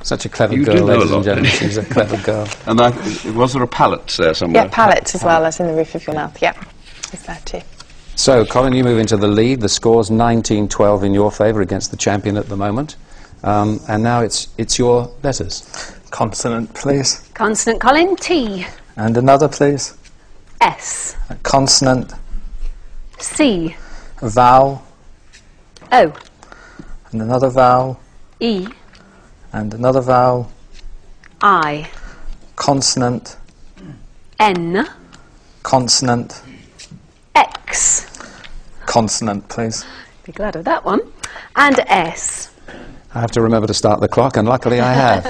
Such a clever girl, ladies and gentlemen. She's a clever girl. And was there a palate there somewhere? Yeah, palate as well as in the roof of your mouth. Yeah, is that too. So, Colin, you move into the lead. The score's 19-12 in your favour against the champion at the moment. And now it's your letters. Consonant, please. Consonant, Colin. T. And another, please. S. A consonant. C. A vowel. O. And another vowel. E. And another vowel. I. Consonant. N. Consonant. X. Consonant, please. Be glad of that one. And S. I have to remember to start the clock, and luckily I have.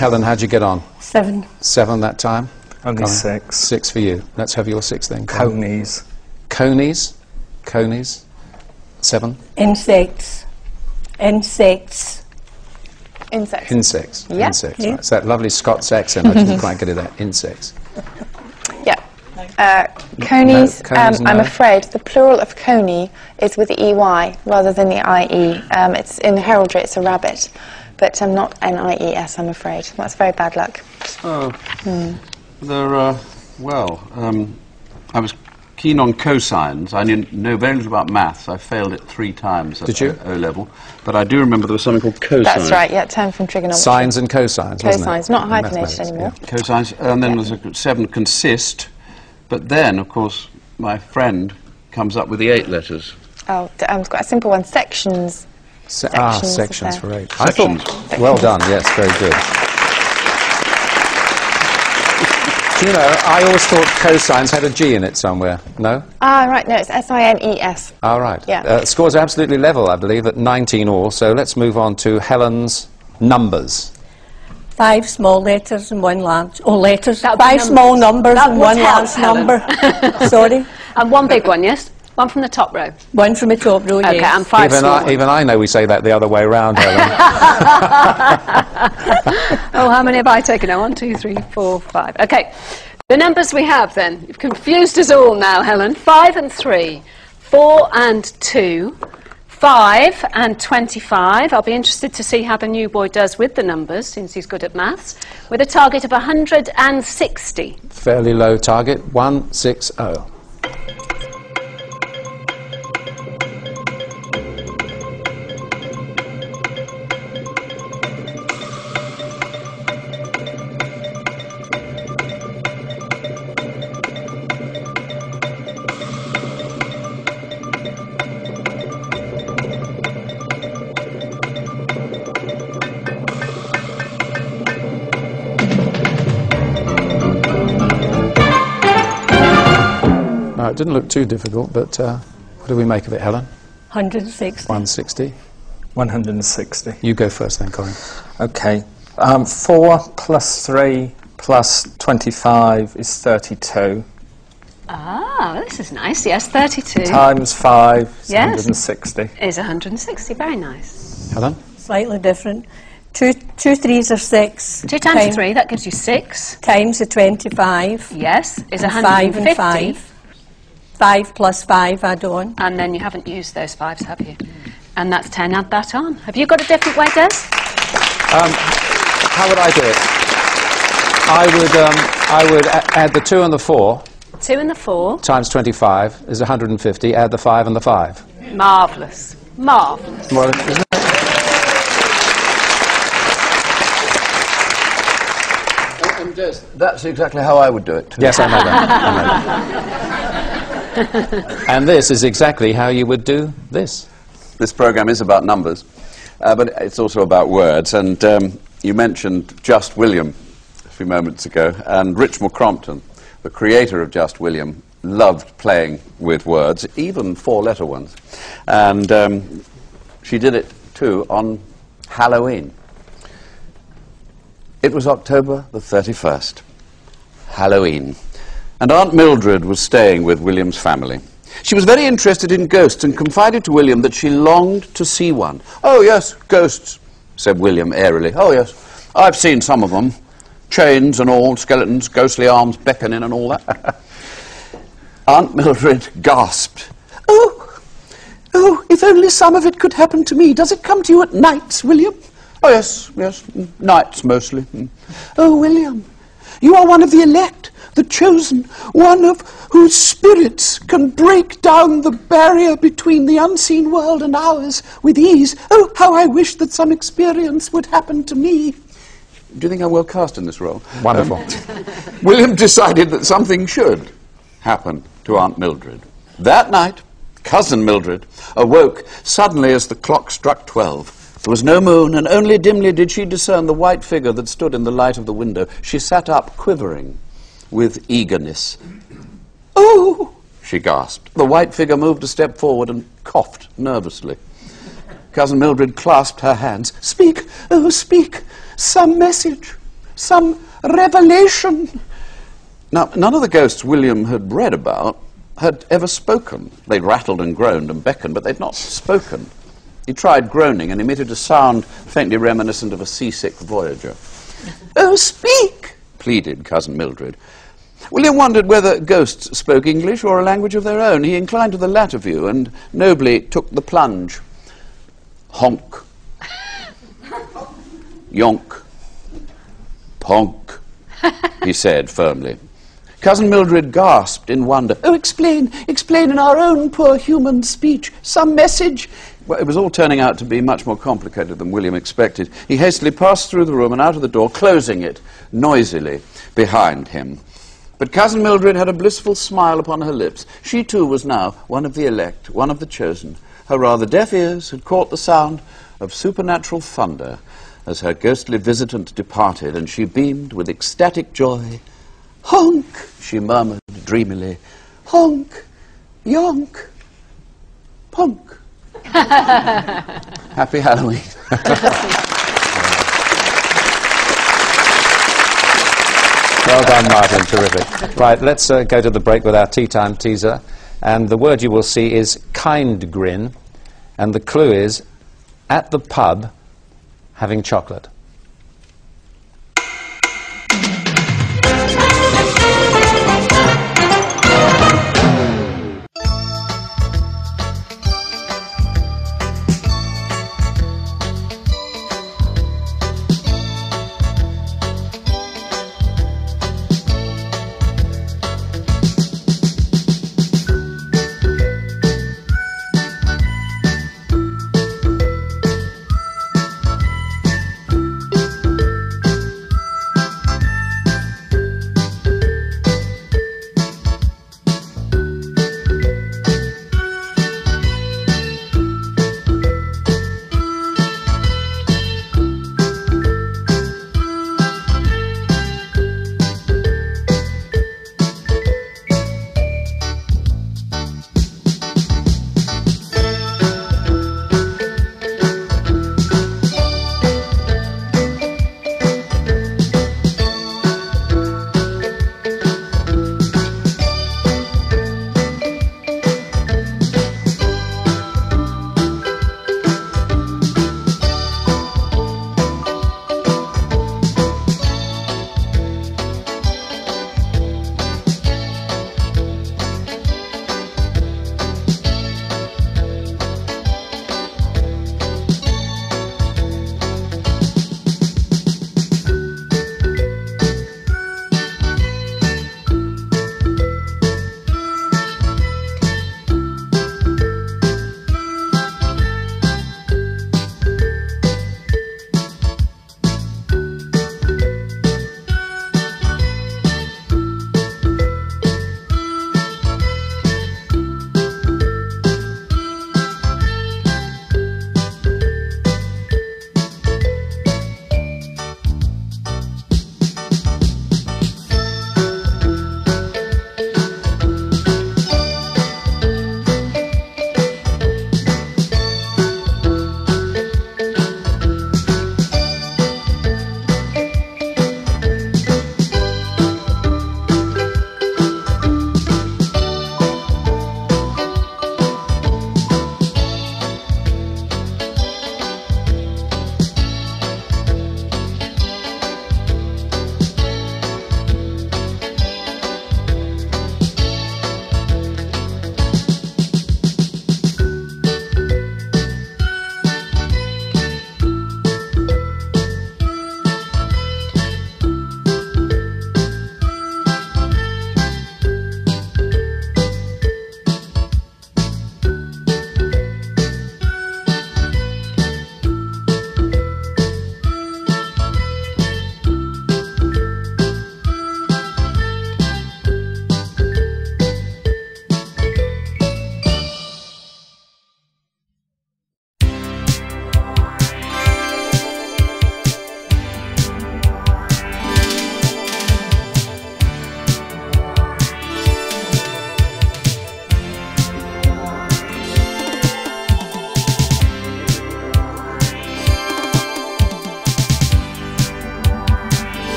Helen, how'd you get on? 7. 7 that time? Only Colin? 6. 6 for you. Let's have your 6 then. Colin. Conies. Conies? Conies? 7? Insects. Insects. Insects. Insects. Yeah. Insects. Yeah. Right. It's that lovely Scots accent. I didn't quite get it there. Insects. Yeah. Conies, No, conies, I'm no. afraid the plural of coney is with the EY rather than the IE. It's in heraldry, it's a rabbit, but not NIES, I'm afraid. That's very bad luck. Oh, there. I was keen on cosines. I know very little about maths. I failed it 3 times at Did you? O level, but I do remember there was something called cosines. That's right, yeah, term from trigonometry. Sines and cosines, wasn't it? Cosines, not hyphenated Mathematics, anymore. yeah. Cosines, and then there's a 7 consist, but then, of course, my friend comes up with the 8 letters. Oh, I've got a simple one, sections. Sections is for there. 8. I thought, well done, yes, very good. Do you know, I always thought cosines had a G in it somewhere. No? Ah, right, no, it's SINES. All right. Yeah. Scores absolutely level, I believe, at 19 all. So let's move on to Helen's numbers. 5 small letters and 1 large. Oh, letters. That would be 5 numbers. small numbers That and would 1 help, large Helen. number. Sorry. And 1 big one, yes? 1 from the top row. 1 from the top row, Okay, yes. and 5 small ones. Even I know we say that the other way round, Helen. Oh, how many have I taken now? 1, 2, 3, 4, 5. Okay, the numbers we have then. You've confused us all now, Helen. 5 and 3, 4 and 2, 5 and 25. I'll be interested to see how the new boy does with the numbers, since he's good at maths, with a target of 160. Fairly low target, 160. No, it didn't look too difficult, but what do we make of it, Helen? 160. 160. 160. You go first then, Colin. Okay. 4 plus 3 plus 25 is 32. Ah, this is nice. Yes, 32 Times 5 is Yes. 160. is 160. Very nice. Helen? Slightly different. 2 3s are 6. 2 times 3, that gives you 6. Times the 25. Yes, is And 150. 5 and 5. 5 plus 5 add on. And then you haven't used those 5s, have you? And that's 10, add that on. Have you got a different way, Des? How would I do it? I would add the 2 and the 4 2 and the 4. times 25 is 150. Add the 5 and the 5. Marvellous. Marvellous. Well, isn't it? And that's exactly how I would do it, too. Yes, I know that. And this is exactly how you would do this. This programme is about numbers, but it's also about words. And you mentioned Just William a few moments ago, and Richmond Crompton, the creator of Just William, loved playing with words, even 4-letter ones. And she did it too on Halloween. It was October the 31st, Halloween, and Aunt Mildred was staying with William's family. She was very interested in ghosts and confided to William that she longed to see one. "Oh, yes, ghosts," said William airily. "Oh, yes, I've seen some of them. Chains and all, skeletons, ghostly arms beckoning and all that." Aunt Mildred gasped. Oh, if only some of it could happen to me. Does it come to you at nights, William?" "Oh, yes, nights mostly." "Oh, William, you are one of the elect, the chosen, one of whose spirits can break down the barrier between the unseen world and ours with ease. Oh, how I wish that some experience would happen to me." Do you think I'm well cast in this role? Wonderful. William decided that something should happen to Aunt Mildred. That night, Cousin Mildred awoke suddenly as the clock struck 12. There was no moon, and only dimly did she discern the white figure that stood in the light of the window. She sat up, quivering with eagerness. "Oh!" she gasped. The white figure moved a step forward and coughed nervously. Cousin Mildred clasped her hands. "Speak, oh, speak! Some message, some revelation!" Now, none of the ghosts William had read about had ever spoken. They'd rattled and groaned and beckoned, but they'd not spoken. He tried groaning and emitted a sound faintly reminiscent of a seasick voyager. "Oh, speak!" pleaded Cousin Mildred. William wondered whether ghosts spoke English or a language of their own. He inclined to the latter view and nobly took the plunge. "Honk. Yonk. Ponk," he said firmly. Cousin Mildred gasped in wonder. "Oh, explain in our own poor human speech. Some message." Well, it was all turning out to be much more complicated than William expected. He hastily passed through the room and out of the door, closing it noisily behind him. But Cousin Mildred had a blissful smile upon her lips. She too was now one of the elect, one of the chosen. Her rather deaf ears had caught the sound of supernatural thunder as her ghostly visitant departed, and she beamed with ecstatic joy. "Honk," she murmured dreamily. "Honk, yonk, ponk." Happy Halloween. Well done, Martin. Terrific. Right, let's go to the break with our tea time teaser. And the word you will see is kind grin. And the clue is at the pub having chocolate.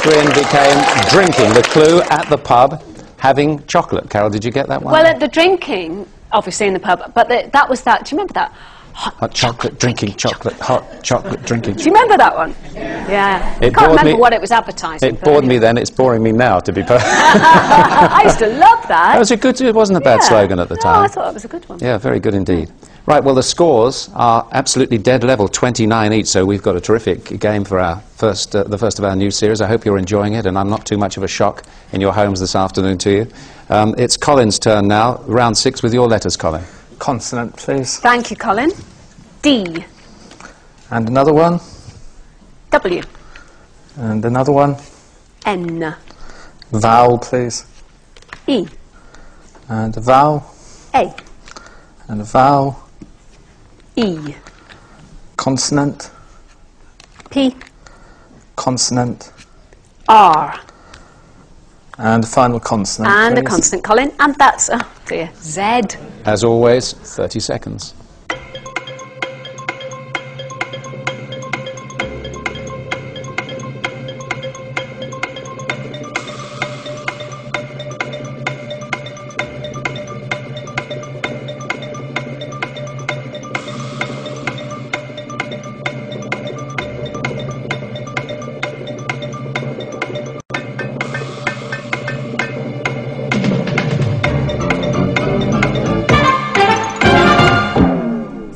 grin became drinking. The clue, at the pub, having chocolate. Carol, did you get that one? Well, at the drinking, obviously in the pub, but that was that. Do you remember that? Hot chocolate, drinking chocolate, hot chocolate, drinking Do you remember that one? Yeah. I can't remember what it was advertising. It bored me then, it's boring me now, to be perfect. I used to love that. That was a good, it wasn't a bad slogan at the time. No, I thought it was a good one. Yeah, very good indeed. Right, well, the scores are absolutely dead level, 29 each, so we've got a terrific game for our the first of our new series. I hope you're enjoying it, and I'm not too much of a shock in your homes this afternoon to you. It's Colin's turn now, round 6 with your letters, Colin. Consonant, please. Thank you, Colin. D. And another one. W. And another one. N. Vowel, please. E. And a vowel. A. And a vowel. E. Consonant. P. Consonant. R. And a final consonant, And please. a consonant, Colin. And that's, oh dear, Z. As always, 30 seconds.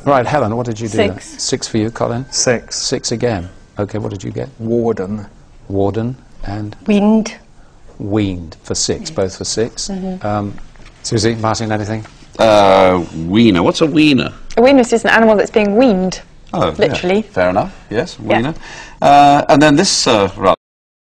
Right, Helen, what did you do? 6. 6 for you, Colin? 6. 6 again. Okay, what did you get? Warden. Warden and Wind. weaned for 6, both for 6. Susie, Martin, anything? Wiener. What's a wiener? A weaner is just an animal that's being weaned, Oh, literally. yeah. Fair enough. Yes, wiener. And then this rather